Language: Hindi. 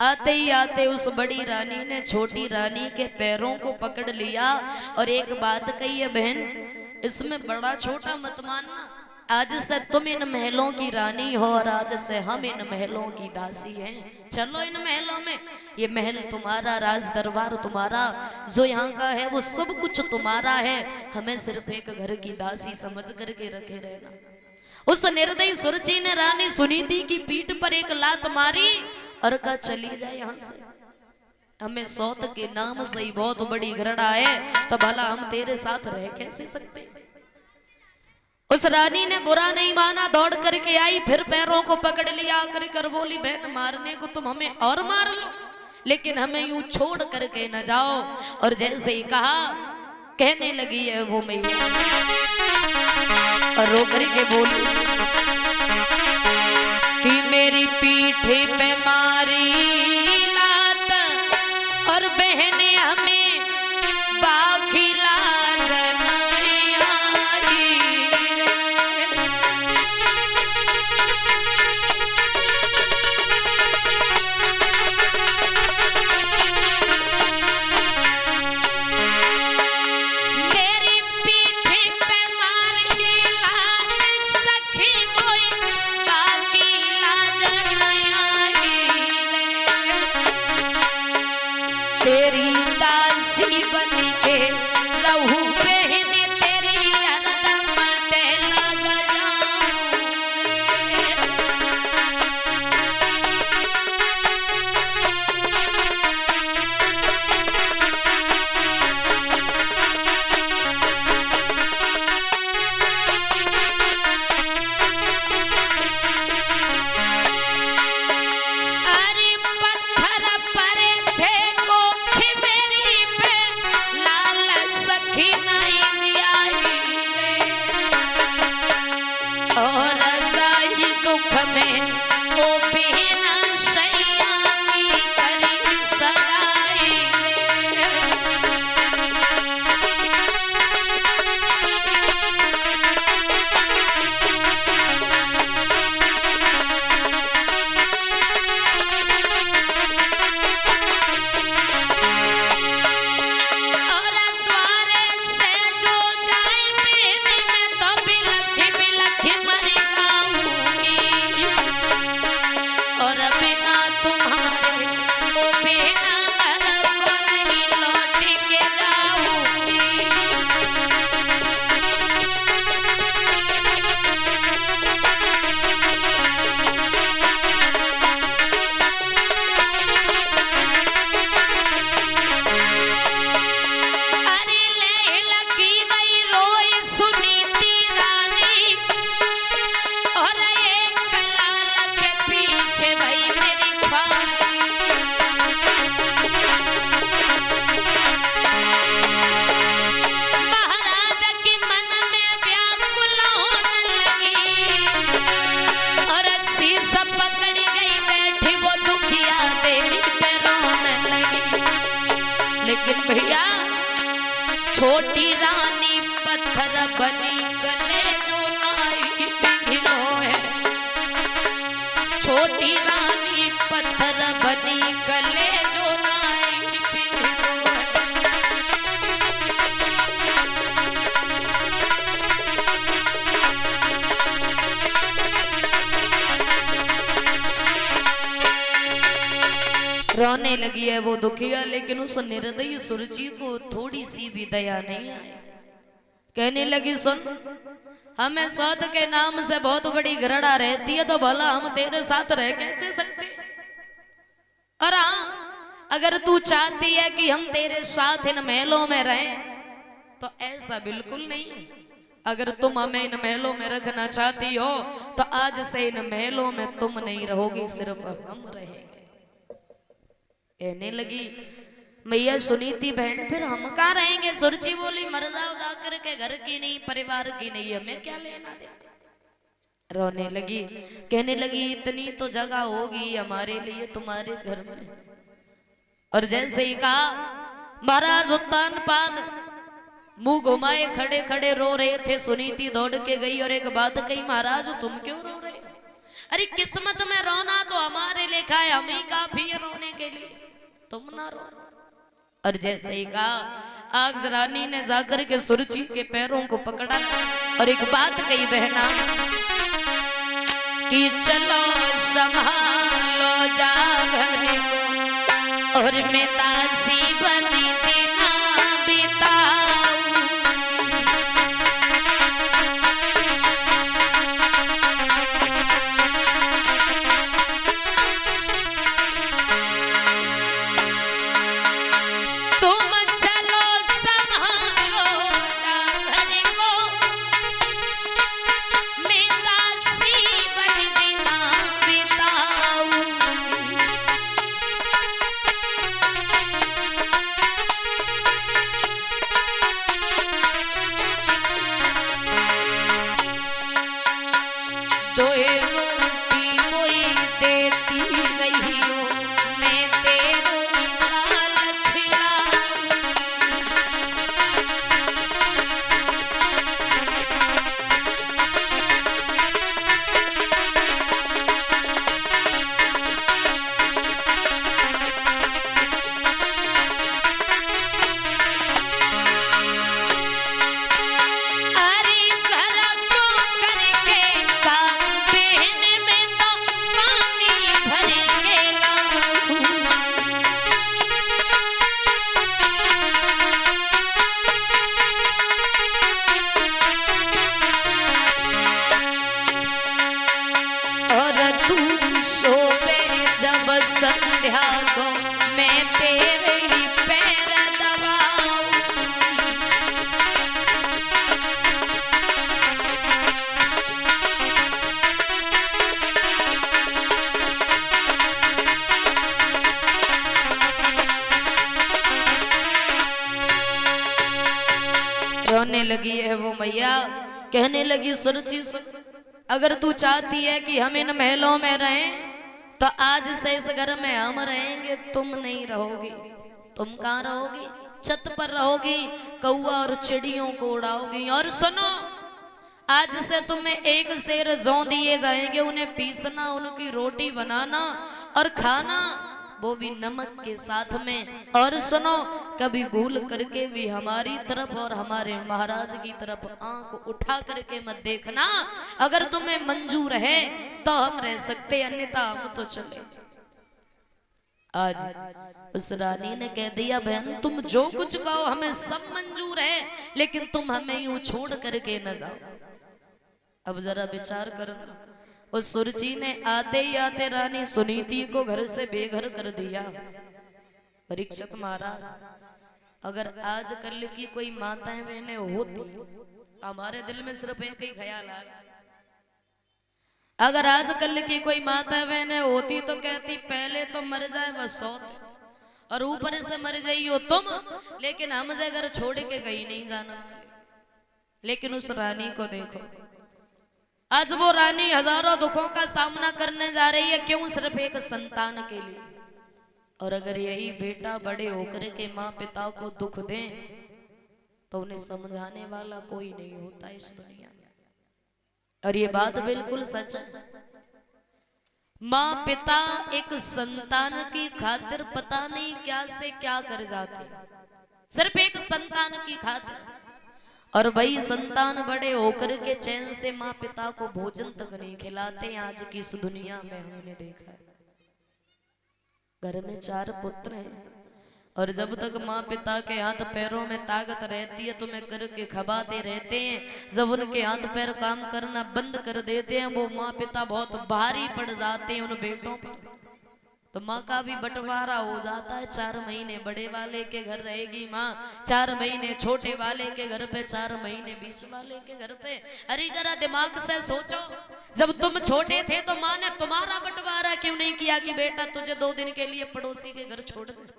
आते ही आते उस बड़ी रानी ने छोटी रानी के पैरों को पकड़ लिया और एक बात कही है, बहन इसमें बड़ा छोटा मत मानना। आज से तुम इन महलों की रानी हो और आज से हम इन महलों की दासी हैं। चलो इन महलों में, ये महल तुम्हारा, राज दरबार तुम्हारा, जो यहाँ का है वो सब कुछ तुम्हारा है। हमें सिर्फ एक घर की दासी समझ करके रखे रहना। उस निर्दयी सुरची ने रानी सुनीति की पीठ पर एक लात मारी और कहा चली जाए यहाँ से, हमें सौत के नाम से ही बहुत बड़ी घृणा है, तो भला हम तेरे साथ रह कैसे सकते। उस रानी ने बुरा नहीं माना, दौड़ करके आई, फिर पैरों को पकड़ लिया कर बोली, बहन मारने को तुम हमें और मार लो, लेकिन हमें यूं छोड़ करके न जाओ। और जैसे ही कहा, कहने लगी है वो मैया और रो करके बोली कि मेरी पीठ पे मारी लात और बहने हमें बाकी लाज नहीं आई। मेरी पीठ पे मार की लात सखी कोई बाकी लाज नहीं आई। तेरी दासी बन के रहूं बहन, तेरी हरदम टेला बजाऊं। अरे पत्थर परे थे कोख मेरी पे, लाल सखी नहीं आई और जाही दुख में वो बिना सैया की करी सगाई। और द्वारे से जो जाए पीने में तो बिलख मर जाऊंगी और बिना तुम्हारे वो बिना घर को नहीं लौट के जाऊंगी। अरे ले लगी गई रोई सुनीति रानी और एक लाल के पीछे भई मेरी फानी। महाराज के मन में व्याकुल होने लगी और शीश पकड़ गई बैठी वो दुखिया देवी पे रोने लगी। लेकिन भैया छोटी रानी पत्थर बनी गले जो नाई पिघलो है, छोटी रानी पत्थर बनी गले जो नाई पिघलो है। रोने लगी है वो दुखिया, लेकिन उस निर्दयी सुरची को थोड़ी सी भी दया नहीं आई। कहने लगी, सुन हमें सौत के नाम से बहुत बड़ी घृणा रहती है, तो भला हम तेरे साथ रह कैसे सकते। और हाँ, अगर तू चाहती है कि हम तेरे साथ इन महलों में रहें तो ऐसा बिल्कुल नहीं है। अगर तुम हमें इन महलों में रखना चाहती हो तो आज से इन महलों में तुम नहीं रहोगी, सिर्फ हम रहेंगे। कहने लगी, मैया सुनीति बहन फिर हम कहाँ रहेंगे। सुरची बोली, मर जाओ जाकर के, घर की नहीं, परिवार की नहीं, हमें क्या लेना दे। रोने लगी, कहने लगी, इतनी तो जगह होगी हमारे लिए तुम्हारे घर में। और जैसे ही कहा, महाराज उत्तानपाद मुंह घुमाए खड़े खड़े रो रहे थे। सुनीति दौड़ के गई और एक बात कही, महाराज तुम क्यों रो रहे? अरे किस्मत में रोना तो हमारे लिखा है, हम ही काफी है रोने के लिए, तुम ना रो। और जैसे ही कहा आग रानी ने जाकर के सुरुचि के पैरों को पकड़ा और एक बात कही बहना कि चलो संभालो जागर को और मैं दासी बनी देना बिताऊं। संध्या को मैं तेरे ही पैर दबाऊं। रोने लगी है वो मैया, कहने लगी सुरुचि सुन, अगर तू चाहती है कि हम इन महलों में रहें तो आज से इस घर में हम रहेंगे, तुम नहीं रहोगी। तुम कहाँ रहोगी? छत पर रहोगी, कौआ और चिड़ियों को उड़ाओगी। और सुनो, आज से तुम्हें एक सेर जौ दिए जाएंगे, उन्हें पीसना, उनकी रोटी बनाना और खाना, वो भी नमक के साथ में। और सुनो, कभी भूल करके भी हमारी तरफ और हमारे महाराज की तरफ आंख उठा करके मत देखना। अगर तुम्हें मंजूर है तो हम रह सकते, अन्यथा हम तो चले। आज उस रानी ने कह दिया, बहन तुम जो कुछ कहो हमें सब मंजूर है, लेकिन तुम हमें यूं छोड़ करके न जाओ। अब जरा विचार करना, उस सुरुचि ने आते ही आते रानी सुनीति को घर से बेघर कर दिया। परीक्षित महाराज, अगर आज कल की कोई माताएं बहनें होती, हमारे दिल में सिर्फ एक ही ख्याल आ रहा, अगर आज कल की कोई माता बहनें होती तो कहती पहले तो मर जाए बस सौते, और ऊपर से मर जाइयो तुम, लेकिन हम से घर छोड़ के कहीं नहीं जाना वाले। लेकिन उस रानी को देखो, आज वो रानी हजारों दुखों का सामना करने जा रही है, क्यों? सिर्फ एक संतान के लिए। और अगर यही बेटा बड़े होकर के माँ पिता को दुख दे तो उन्हें समझाने वाला कोई नहीं होता इस दुनिया में। और ये बात बिल्कुल सच है। माँ पिता एक संतान की खातिर पता नहीं क्या से क्या कर जाते, सिर्फ एक संतान की खातिर। और वही संतान बड़े होकर के चैन से माँ पिता को भोजन तक नहीं खिलाते। आज की इस दुनिया में हमने देखा है, घर में 4 पुत्र हैं और जब तक माँ पिता के हाथ पैरों में ताकत रहती है तुम्हें करके खबाते रहते हैं। जब उनके हाथ पैर काम करना बंद कर देते हैं, वो माँ पिता बहुत भारी पड़ जाते हैं उन बेटों पर। तो माँ का भी बंटवारा हो जाता है, 4 महीने बड़े वाले के घर रहेगी माँ, 4 महीने छोटे वाले के घर पे, 4 महीने बीच वाले के घर पे। अरे जरा दिमाग से सोचो, जब तुम छोटे थे तो माँ ने तुम्हारा बंटवारा क्यों नहीं किया कि बेटा तुझे 2 दिन के लिए पड़ोसी के घर छोड़ दे?